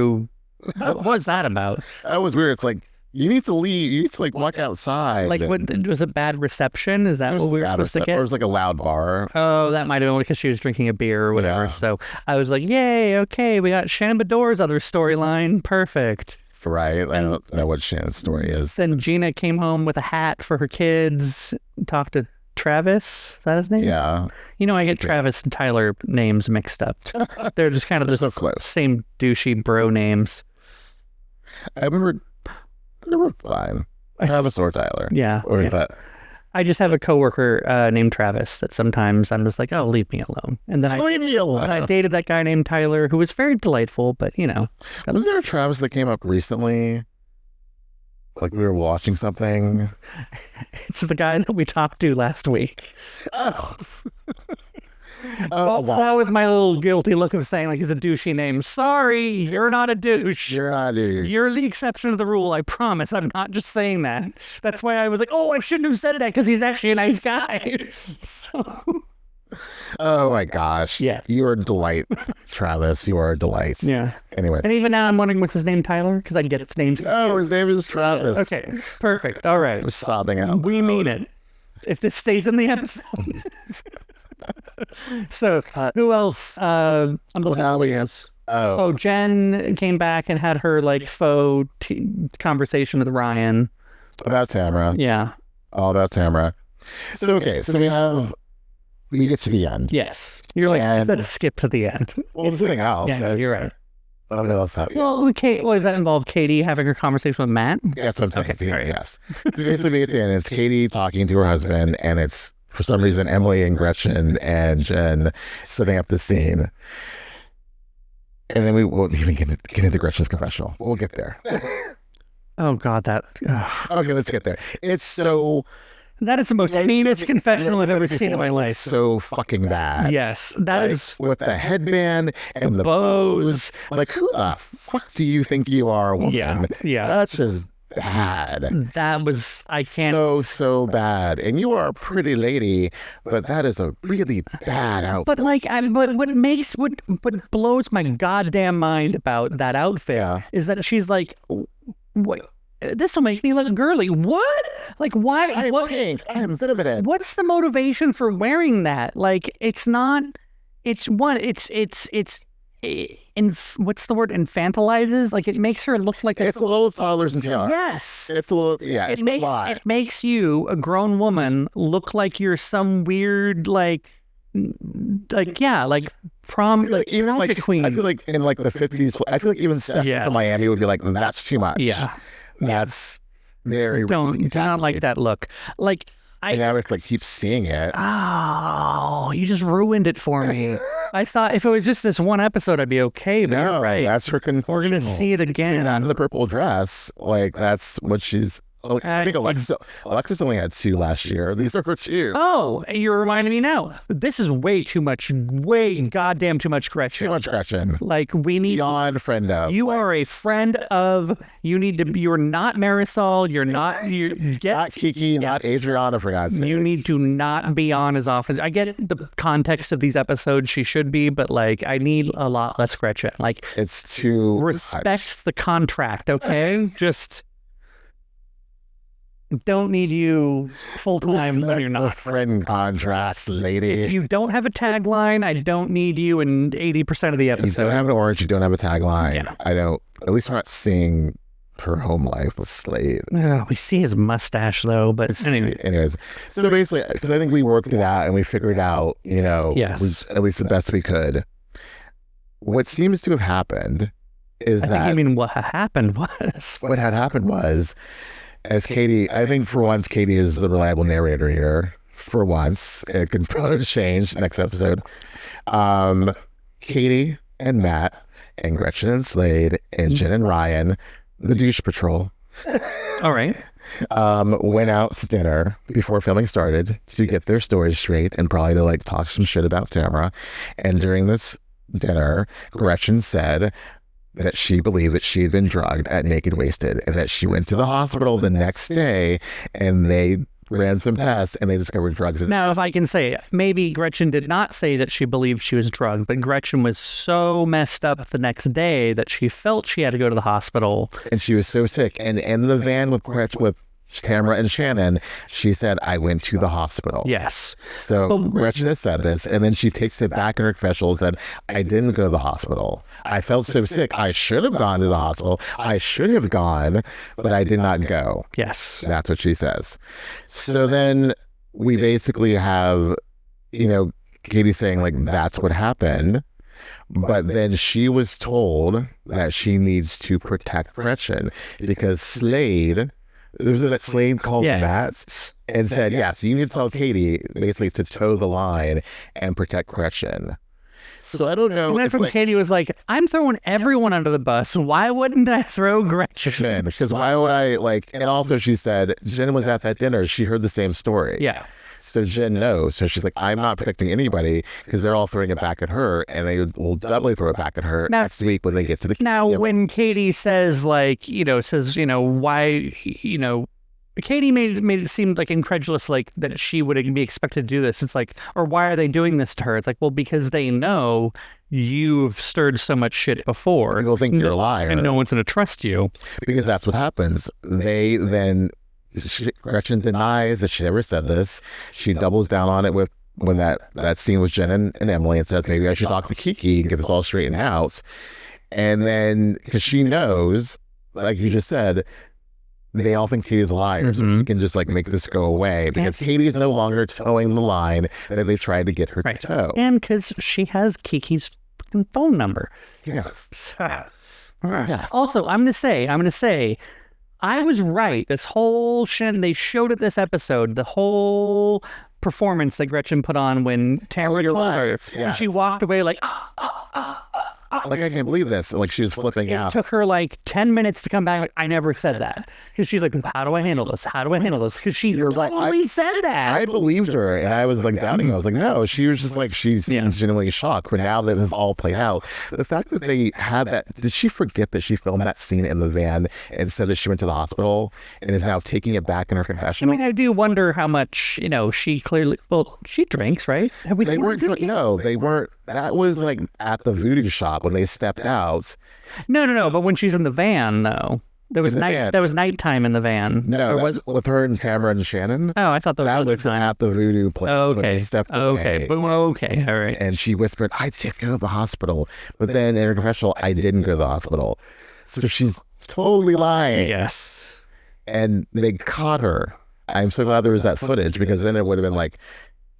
What was that about? That was weird. It's like, you need to leave. You need to walk outside. Like, what was a bad reception? Is that what we were supposed to get? Or it was like a loud bar. Oh, that might have been because she was drinking a beer or whatever. Yeah. So I was like, yay, okay, we got Shannon Bedore's other storyline. Perfect. Right. I don't know what Shannon's story is. Then Gina came home with a hat for her kids, talked to Travis. Is that his name? Yeah. I get Travis and Tyler names mixed up. They're just kind of the same douchey bro names. I remember fine. Travis or Tyler. Yeah. Or is that... I just have a coworker named Travis that sometimes I'm just like, oh, leave me alone. And then I dated that guy named Tyler, who was very delightful, but Wasn't there a Travis that came up recently? Like we were watching something. It's the guy that we talked to last week. Oh. Well, that was my little guilty look of saying like it's a douchey name. Sorry, you're not a douche. You're not a douche. You're the exception to the rule. I promise. I'm not just saying that. That's why I was like, oh, I shouldn't have said that because he's actually a nice guy. So Oh my gosh. Yeah. You are a delight, Travis. You are a delight. Yeah. Anyways. And even now I'm wondering, what's his name, Tyler? Because I get its name. Oh, his name is Travis. Okay, perfect. All right. I was sobbing out. We mean it. If this stays in the episode. So, who else? Oh, Jen came back and had her like faux conversation with Ryan. About Tamra. Yeah. All about Tamra. So, okay. So we get to the end. Yes. You're like, And- let's skip to the end. Well, there's something else. Yeah, no, you're right. I don't know what's happening. Well, does that involve Katie having her conversation with Matt? Yes, I'm saying. Okay, all right. Yes. So basically, we get to the end. It's Katie talking to her husband, and it's, for some reason, Emily and Gretchen and Jen setting up the scene. And then we won't even get into Gretchen's confessional. We'll get there. Oh, God, that... Okay, let's get there. It's so... That is the most heinous confessional I've ever seen in my life. So fucking bad. Yes, that is... With the headband and the bows. Like, who the fuck do you think you are, woman? Yeah. That's just bad. That was... I can't... So bad. And you are a pretty lady, but that is a really bad outfit. But like, what blows my goddamn mind about that outfit is that she's like, wait, this will make me look girly. What? Like, why? I'm pink. I'm feminine. What's the motivation for wearing that? Like, it's not. It's one. It's. What's the word? Infantilizes. Like, it makes her look like it's a little toddlers and tiara. Yes. It's a little. Yeah. It makes you, a grown woman, look like you're some weird prom, like even like queen. I feel like in like the 50s. I feel like even Steph from Miami would be like, that's too much. Yeah. That's very. Do not like that look. Like, and now it's like keep seeing it. Oh, you just ruined it for me. I thought if it was just this one episode, I'd be okay. But you're right. That's her confessional. We're gonna see it again. And the purple dress, like that's what she's. I think Alexis only had 2 last year. These are her 2. Oh, you're reminding me now. This is way goddamn too much Gretchen. Too much Gretchen. Like, we need... Beyond friend of. You are a friend of... You're not Marisol. You're not... Not Kiki, not Adriana, for God's sake. You need to not be on as often. I get the context of these episodes. She should be, but like, I need a lot less Gretchen. Like, it's too... Respect the contract, okay? Just... Don't need you full-time when you're not. Friend contract, lady. If you don't have a tagline, I don't need you in 80% of the episode. You don't have an orange, you don't have a tagline. Yeah. I don't, at least we're not seeing her home life with Slade. We see his mustache, though, but anyways. So basically, because I think we worked it out and we figured out, yes, at least the best we could. What seems to have happened is what happened was... What had happened was... As Katie, I think for once, Katie is the reliable narrator here. For once, it could probably change next episode. Katie and Matt and Gretchen and Slade and Jen and Ryan, the douche patrol. All right. Went out to dinner before filming started to get their stories straight and probably to like talk some shit about Tamra. And during this dinner, Gretchen said that she believed that she had been drugged at Naked Wasted and that she went to the hospital the next day and they ran some tests and they discovered drugs. Now, if I can say, maybe Gretchen did not say that she believed she was drugged, but Gretchen was so messed up the next day that she felt she had to go to the hospital. And she was so sick. And in the van with Tamra and Shannon, she said, I went to the hospital. Yes. So Gretchen has said this, and then she takes it back in her confessional and said, I didn't go to the hospital. I felt so sick. I should have gone to the hospital. I should have gone, but I did not go. Yes. That's what she says. So then we basically have, Katie saying, like, that's what happened. But then she was told that she needs to protect Gretchen because Slade... There's that Slade called Matt and said, yes, you need to tell Katie basically to toe the line and protect Gretchen. So I don't know. And that's when Katie was like, I'm throwing everyone under the bus. Why wouldn't I throw Gretchen? Because why would I, and also she said, Jen was at that dinner. She heard the same story. Yeah. So Jen knows. So she's like, I'm not protecting anybody because they're all throwing it back at her and they will doubly throw it back at her next week when they get to the... Now, when Katie says, why, Katie made it seem like incredulous, like that she would be expected to do this. It's like, or why are they doing this to her? It's like, well, because they know you've stirred so much shit before. People think you're a liar. And no one's going to trust you. Because that's what happens. They then, Gretchen denies that she ever said this. She doubles down on it when that scene with Jen and Emily and says, maybe I should talk to Kiki and get this all straightened out. And then, because she knows, like you just said, they all think Katie's a liar, so she can just like make this go away because Katie is no longer towing the line that they tried to get her to tow. And because she has Kiki's fucking phone number. Yes. Yes. Also, I'm gonna say, I was right. This whole shit they showed at this episode, the whole performance that Gretchen put on when Tamra told her, and she walked away like, like, I can't believe this. Like, she was flipping out. It took her like 10 minutes to come back. Like, I never said that. Because she's like, how do I handle this? How do I handle this? Because she totally said that. I believed her, and I was like doubting her. I was like, no. She was just like, she's genuinely shocked. But now that this all played out, the fact that they had that, did she forget that she filmed that scene in the van and said that she went to the hospital and is now taking it back in her confessional? I mean, I do wonder how much, she clearly, she drinks, right? Have we they weren't, no, they weren't. That was like at the voodoo shop when they stepped out. No. But when she's in the van, though, there was nighttime in the van. No, was with her and Tamra and Shannon. Oh, I thought that was at the voodoo place. Okay. Okay. Okay. All right. And she whispered, "I did go to the hospital," but then in her confessional, I didn't go to the hospital. So she's totally lying. Yes. And they caught her. I'm so glad there was that footage because then it would have been like,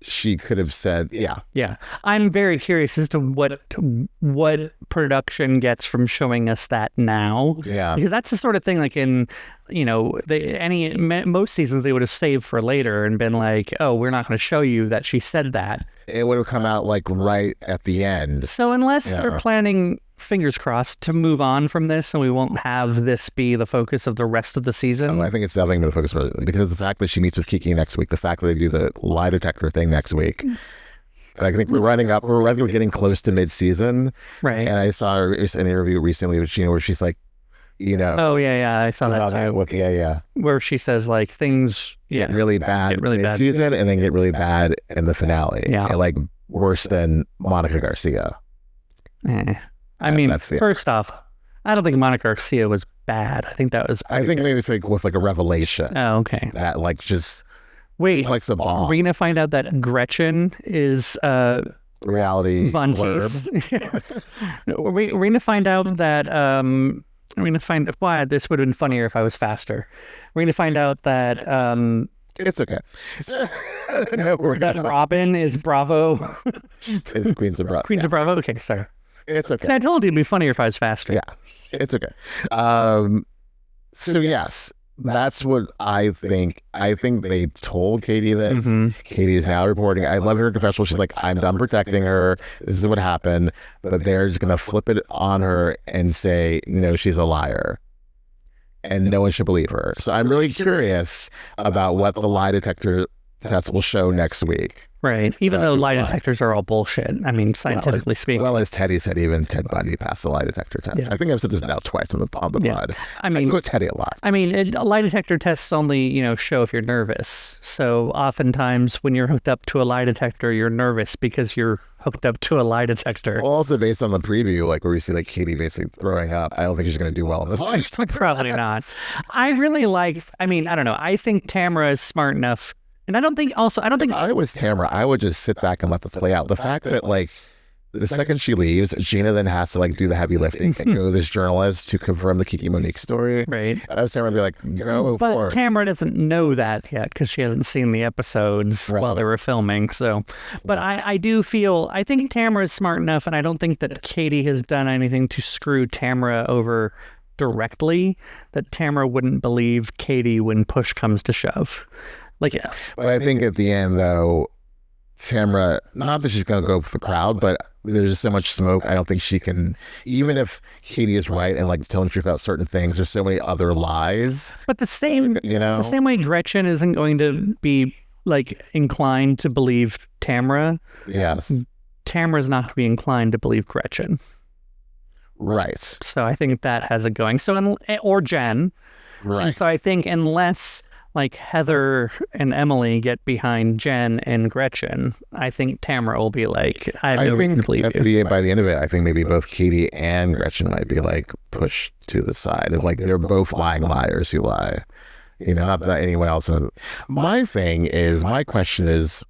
she could have said, yeah. I'm very curious as to what production gets from showing us that now. Yeah. Because that's the sort of thing like in, most seasons they would have saved for later and been like, oh, we're not going to show you that she said that. It would have come out like right at the end. So unless they're planning, fingers crossed, to move on from this and we won't have this be the focus of the rest of the season. I think it's definitely going to focus for it because the fact that she meets with Kiki next week, the fact that they do the lie detector thing next week. I think we're getting close to mid-season. Right. And I saw an interview recently with Gina where she's like, Oh, yeah. I saw that too. Where she says like things get really bad mid-season and then get really bad in the finale. Yeah. And, like worse than Monica Garcia. I mean, first off, I don't think Monica Garcia was bad. I think that was... I think maybe it's like with like a revelation. Oh, okay. That like just... Wait, like the bomb. Are we going to find out that Gretchen is... reality Von blurb? We're going to find out that... I'm going to find... Why? This would have been funnier if I was faster. We're going to find out that... It's okay. That Robin is Bravo. It's Queens of Bravo. Queens of Bravo? Okay, sorry. It's okay. I told you it'd be funnier if I was faster. Yeah, it's okay. So yes, that's what I think. I think they told Katie this. Katie is now reporting. I love her confessional. She's like, I'm done protecting her. This is what happened. But they're just going to flip it on her and say, no, she's a liar. And no one should believe her. So I'm really curious about what the lie detector test will show next week. Right. Even though lie detectors are all bullshit. I mean, scientifically speaking. Well, as Teddy said, even Ted Bundy passed the lie detector test. Yeah. I think I've said this now twice on the pod. I mean, I go with Teddy a lot. I mean, lie detector tests only, show if you're nervous. So oftentimes when you're hooked up to a lie detector, you're nervous because you're hooked up to a lie detector. Well, also based on the preview, like where we see like Katie basically throwing up, I don't think she's going to do well in this. Probably not. I really like, I don't know. I think Tamra is smart enough. And I don't think if I was Tamra, I would just sit back and let this play out. The fact that like the second she leaves, Gina then has to like do the heavy lifting and go to this journalist to confirm the Kiki Monique story. Right. I was Tamra be like, go but for it. Tamra doesn't know that yet because she hasn't seen the episodes while they were filming. So, but I think Tamra is smart enough, and I don't think that Katie has done anything to screw Tamra over directly, that Tamra wouldn't believe Katie when push comes to shove. But I think at the end, though, Tamra, not that she's going to go for the crowd, but there's just so much smoke. I don't think she can, even if Katie is right and like telling the truth about certain things, there's so many other lies. But the same way Gretchen isn't going to be like inclined to believe Tamra. Yes. Tamra's not going to be inclined to believe Gretchen. Right. So I think that has it going. So, or Jen. Right. And so I think unless like Heather and Emily get behind Jen and Gretchen, I think Tamra will be like, I have no reason to believe you. By the end of it, I think maybe both Katie and Gretchen might be like pushed to the side. And like they're both lying liars who lie. Not that anyone else. My question is,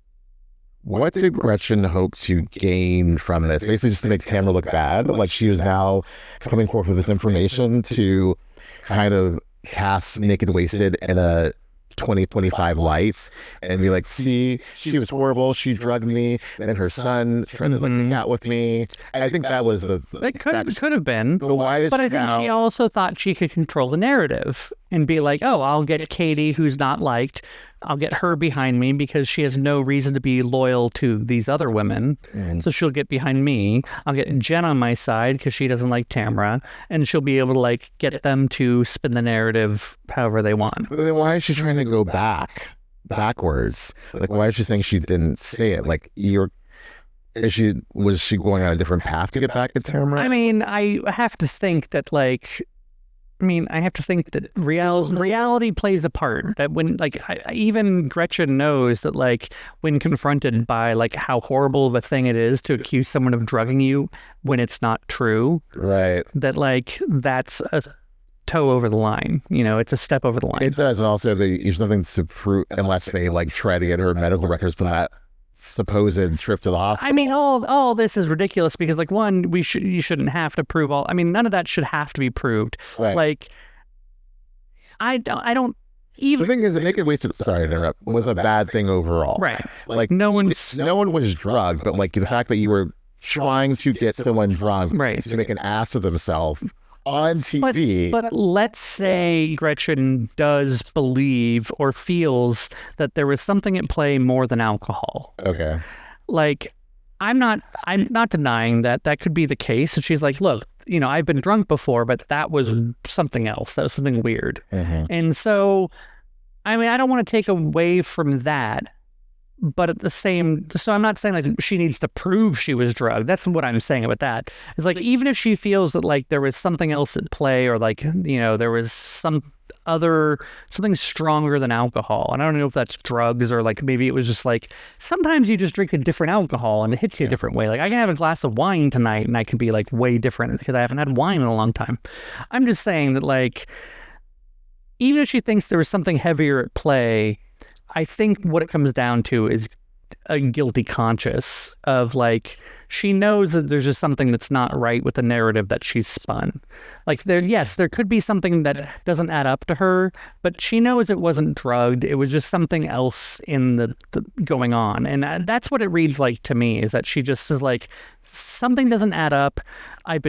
what did Gretchen hope to gain from this? Basically just to make Tamra look bad? Like she was now coming forth with this information to kind of cast Naked Wasted in a 2025 lights and be like, see, she was horrible, she drugged me, and then her son tried to hang out with me. I think that was it could have been. But I think she also thought she could control the narrative and be like, oh, I'll get Katie, who's not liked. I'll get her behind me because she has no reason to be loyal to these other women. So she'll get behind me. I'll get Jen on my side because she doesn't like Tamra. And she'll be able to like get them to spin the narrative however they want. But then why is she trying to go backwards? Like, why is she saying she didn't say it? Like, was she going on a different path to get back at Tamra? I mean, I have to think that reality plays a part. That when, like, even Gretchen knows that, like, when confronted by, like, how horrible of a thing it is to accuse someone of drugging you when it's not true. Right. That, like, that's a toe over the line. It's a step over the line. It does. Also, there's nothing to prove unless they, like, try to get her medical records for that supposed trip to the hospital. I mean, all this is ridiculous because, like, one, you shouldn't have to prove all. I mean, none of that should have to be proved. Right. Like, I don't even. The thing is, Naked Wasted, sorry to interrupt, was a bad thing overall. Right. Like, no one was drugged, but like the fact that you were trying to get someone drunk, right, to make an ass of themselves on TV. But let's say Gretchen does believe or feels that there was something at play more than alcohol. Okay. Like, I'm not denying that could be the case. And she's like, look, I've been drunk before, but that was something else. That was something weird. Mm-hmm. And so, I mean, I don't want to take away from that. But at the same, so I'm not saying like she needs to prove she was drugged. That's what I'm saying about that. It's like, even if she feels that like there was something else at play, or like, there was something stronger than alcohol. And I don't know if that's drugs, or like maybe it was just like, sometimes you just drink a different alcohol and it hits you a different way. Like, I can have a glass of wine tonight and I can be like way different because I haven't had wine in a long time. I'm just saying that, like, even if she thinks there was something heavier at play, I think what it comes down to is a guilty conscience of, like, she knows that there's just something that's not right with the narrative that she's spun. Like, there could be something that doesn't add up to her, but she knows it wasn't drugged. It was just something else in the going on. And that's what it reads like to me, is that she just is like, something doesn't add up. I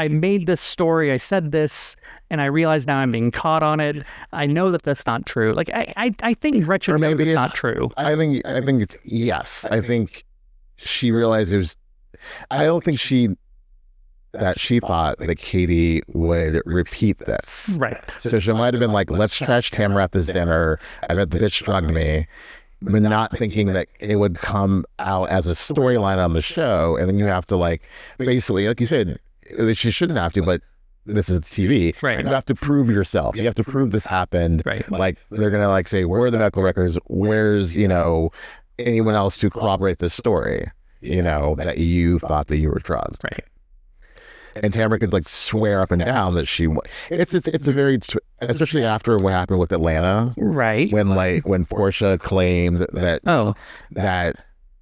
made this story, I said this, and I realize now I'm being caught on it. I know that that's not true. Like, I think Gretchen knows it's not true. I think it's, yes. I think she realized I don't think she thought that Katie would repeat this. Right. So she might have been like, let's trash Tamra at this dinner. I bet the bitch drugged me. But not thinking that it would come out as a storyline on the show. And then you have to, like, basically, like you said, she shouldn't have to, but this is TV. Right. You have to prove yourself. You have to prove this happened. Right. Like, they're going to, like, say, where are the medical records? Where's, anyone else to corroborate this story, that you thought that you were drugged. Right. And Tamra could, like, swear up and down that it's a very, especially after what happened with Atlanta. Right. When Portia claimed that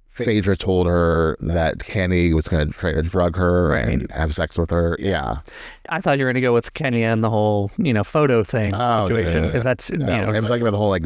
Phaedra told her that Kenny was going to try to drug her and have sex with her. Yeah. I thought you were going to go with Kenya and the whole, photo thing situation. Because that's, I'm talking about the whole, like,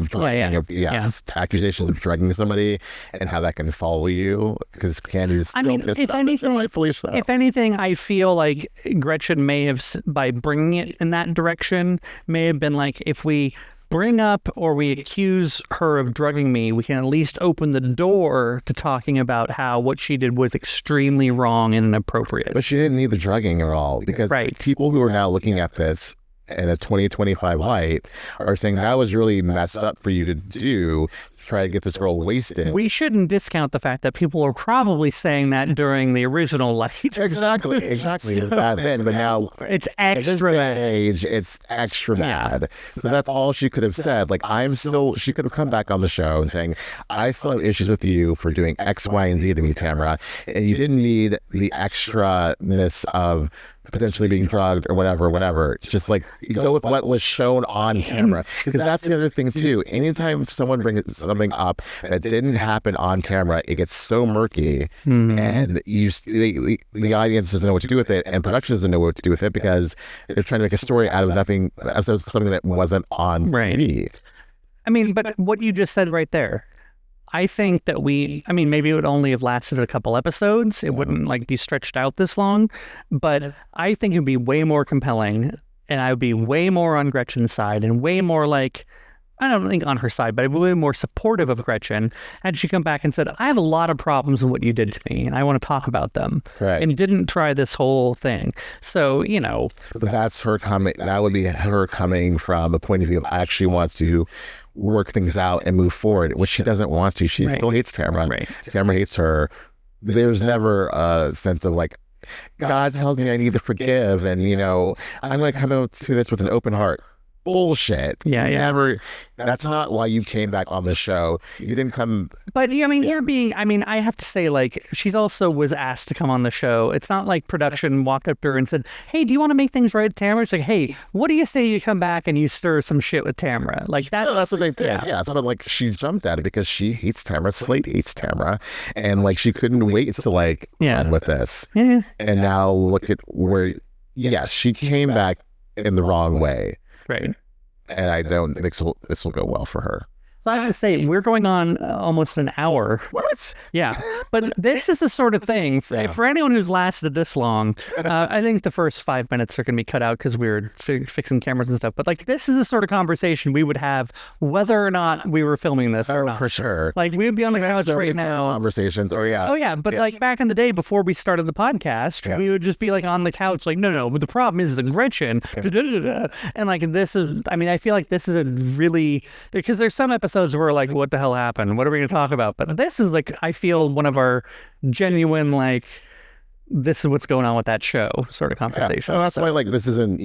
accusations of drugging somebody and how that can follow you. Because Kenny's still if anything, I feel like Gretchen may have, by bringing it in that direction, may have been like, if we bring up or we accuse her of drugging me, we can at least open the door to talking about how what she did was extremely wrong and inappropriate. But she didn't need the drugging at all, because people who are now looking at this in a 2025 light are saying that was really messed up for you to do, try to get this girl wasted. We shouldn't discount the fact that people are probably saying that during the original light. Exactly. It's bad then, but now it's extra bad. Age, it's extra bad. So that's all she could have said. Like, she could have come back on the show and saying, I still have issues with you for doing X, Y, and Z to me, Tamra, and you didn't need the extra-ness of potentially being drugged or whatever. Just like, go with what was shown on camera, because that's the other thing too. Anytime someone brings something up that didn't happen on camera, it gets so murky, and the audience doesn't know what to do with it, and production doesn't know what to do with it, because they're trying to make a story out of nothing, as though something that wasn't on TV. I mean, but what you just said right there, I think that maybe it would only have lasted a couple episodes. It wouldn't like be stretched out this long, but I think it would be way more compelling, and I would be way more on Gretchen's side, and way more like, I don't think on her side, but I'd be way more supportive of Gretchen had she come back and said, I have a lot of problems with what you did to me, and I want to talk about them. Right. And didn't try this whole thing. So, that's her coming. That would be her coming from the point of view of, I actually want to work things out and move forward, which she doesn't want to. She still hates Tamra. Right. Tamra hates her. There's never a sense of like, God tells me I need to forgive, and I'm going to come out to this with an open heart. Bullshit. Yeah. Never. That's not why you came back on the show. You didn't come. But I have to say, like, she's also was asked to come on the show. It's not like production walked up to her and said, hey, do you want to make things right with Tamra? She's like, hey, what do you say you come back and you stir some shit with Tamra? Like, that's what they did. Yeah. So like, she jumped at it because she hates Tamra. Slate hates Tamra. And like, she couldn't wait to like run with this. Yeah. And now look at where, she came back in the wrong way. Right. And I don't think this will go well for her. So I have to say, we're going on almost an hour. What? Yeah. But this is the sort of thing, for anyone who's lasted this long, I think the first 5 minutes are going to be cut out because we were fixing cameras and stuff. But like, this is the sort of conversation we would have whether or not we were filming this or not. For sure. Like, we would be on the couch right now. Conversations. Oh, yeah. But like back in the day before we started the podcast, we would just be like on the couch like, no, but the problem is the Gretchen. And like, this is, I feel like this is a really, because there's some episodes where like, what the hell happened? What are we going to talk about? But this is like, I feel one of our genuine, like, this is what's going on with that show sort of conversation. So that's why, like, this isn't,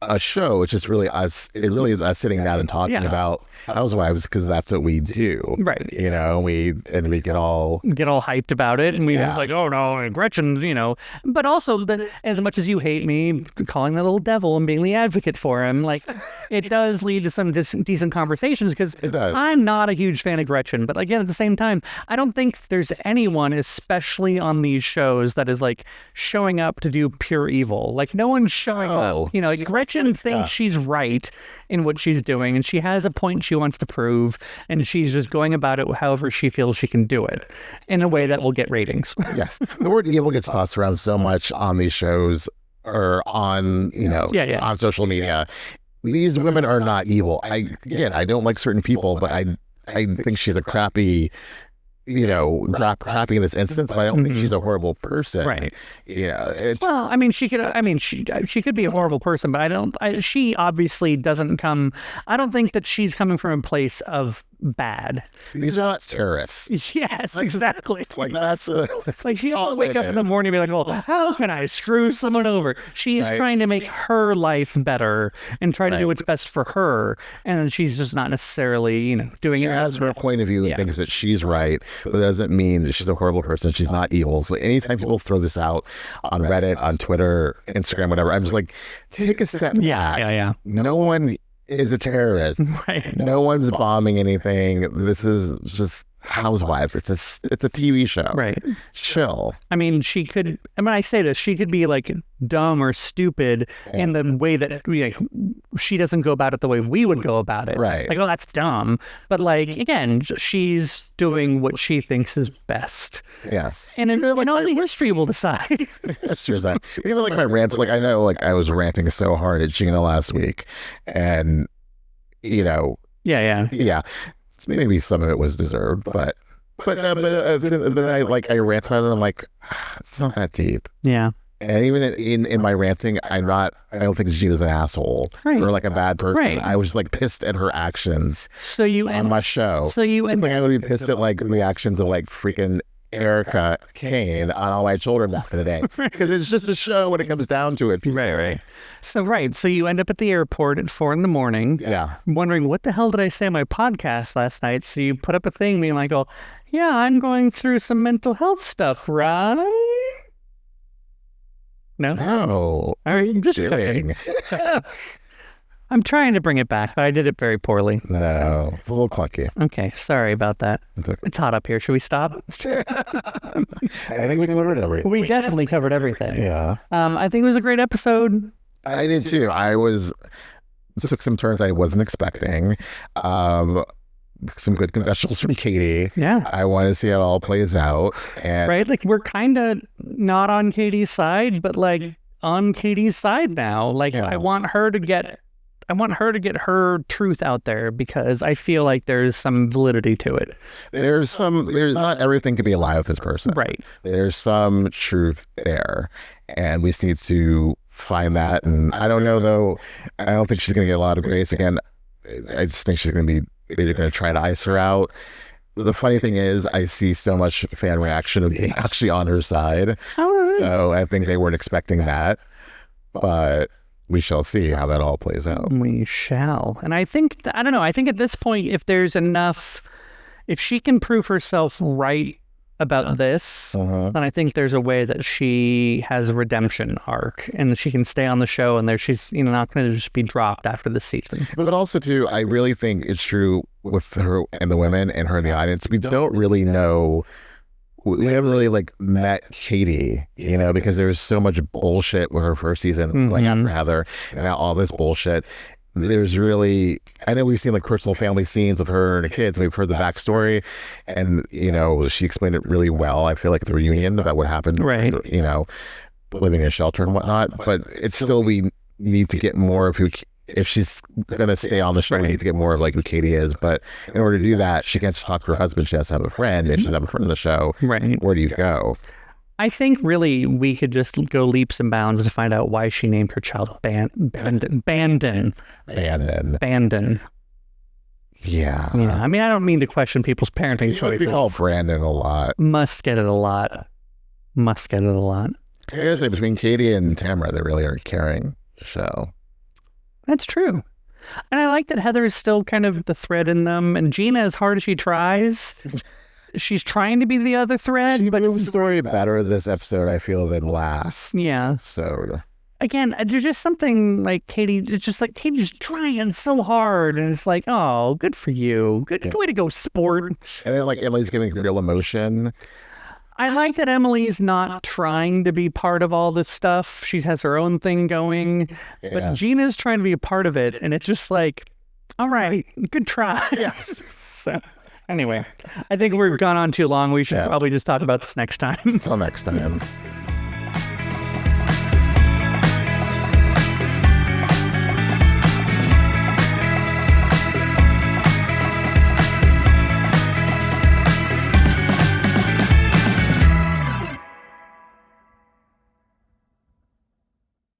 a show. It's just really us. It really is us sitting down and talking about Housewives, because that's what we do. Right. We get all hyped about it, and we just like, oh no, Gretchen, But also, as much as you hate me calling the little devil and being the advocate for him, like, it does lead to some decent conversations, because I'm not a huge fan of Gretchen, but again, at the same time, I don't think there's anyone, especially on these shows, that is like showing up to do pure evil. Like, no one's showing up. Gretchen thinks she's right in what she's doing, and she has a point she wants to prove, and she's just going about it however she feels she can do it in a way that will get ratings. Yes. The word evil gets tossed around so much on these shows or on, on social media. These women are not evil. I don't like certain people, but I think she's a crappy crappy in this instance, but I don't think she's a horrible person. Right. Well, she could be a horrible person, but she obviously doesn't come, I don't think that she's coming from a place of bad. These are not terrorists. Yes, exactly. Like, that's like, she doesn't wake up in the morning and be like, well, how can I screw someone over? She's trying to make her life better and try to do what's best for her, and she's just not necessarily, doing it. She has her point of view and thinks that she's right, but that doesn't mean that she's a horrible person. She's not evil. So anytime people throw this out on Reddit, on Twitter, Instagram, whatever, I'm just like, take a step back. Yeah. No one is a terrorist. Right. No one's bombing anything. This is just Housewives. It's a TV show. Right. Chill. She could, I say this, she could be like dumb or stupid in the way that she doesn't go about it the way we would go about it. Right. Like, oh, that's dumb. But like, again, she's doing what she thinks is best. Yes. And only history will decide. That's true. Even like my rants, like, I know, like, I was ranting so hard at Gina last week, and Yeah. Maybe some of it was deserved, but then I rant about it, and I'm like, it's not that deep. Yeah. And even in my ranting, I don't think Gina's an asshole or like a bad person. Right. I was like pissed at her actions on my show. So you I would be pissed at like the actions of like freaking Erica Kane on All My Children back in the day. Because it's just a show when it comes down to it. Right. So you end up at the airport at 4 a.m. Yeah. Wondering, what the hell did I say on my podcast last night? So you put up a thing being like, oh, yeah, I'm going through some mental health stuff, right? No? No. All right, I'm just kidding. I'm trying to bring it back, but I did it very poorly. No, it's a little clunky. Okay, sorry about that. It's okay. It's hot up here. Should we stop? I think we covered everything. We definitely covered everything. Yeah. I think it was a great episode. I did too. Took some turns I wasn't expecting. Some good confessionals from Katie. Yeah. I want to see how it all plays out. And right? Like, we're kind of not on Katie's side, but like on Katie's side now. Like, yeah. I want her to get her truth out there because I feel like there's some validity to it. There's not everything can be a lie with this person. Right. There's some truth there. And we just need to find that. And I don't know, though. I don't think she's going to get a lot of grace. Again, I just think they're going to try to ice her out. The funny thing is, I see so much fan reaction of being actually on her side. So I think they weren't expecting that. But we shall see how that all plays out. We shall. And I think at this point, if she can prove herself right about this, then I think there's a way that she has a redemption arc and that she can stay on the show and she's not going to just be dropped after the season. But also, too, I really think it's true with her and the women and her in the audience. We don't really know. We haven't really like met Katie, because there was so much bullshit with her first season, like after Heather, and now all this bullshit. There's really, I know we've seen like personal family scenes with her and the kids, and we've heard the backstory, and she explained it really well. I feel like the reunion about what happened, right? Living in a shelter and whatnot. But it's still, we need to get more of who. If she's going to stay on the show, we need to get more of like who Katie is. But in order to do that, she can't just talk to her husband. She has to have a friend, and she has to have a friend on the show. Right. Where do you go? I think really we could just go leaps and bounds to find out why she named her child Bandon. Yeah. I mean, I don't mean to question people's parenting choices. We call Brandon a lot. Must get it a lot. I gotta say, between Katie and Tamra, they really are carrying the show. That's true. And I like that Heather is still kind of the thread in them. And Gina, as hard as she tries, she's trying to be the other thread. She moves the story better this episode, I feel, than last. Yeah. So again, there's just something like Katie, it's just like Katie's trying so hard. And it's like, oh, good for you. Good way to go, sport. And then like Emily's giving real emotion. I like that Emily's not trying to be part of all this stuff. She has her own thing going, but Gina's trying to be a part of it. And it's just like, all right, good try. Yes. So anyway, I think we've gone on too long. We should probably just talk about this next time. Until next time.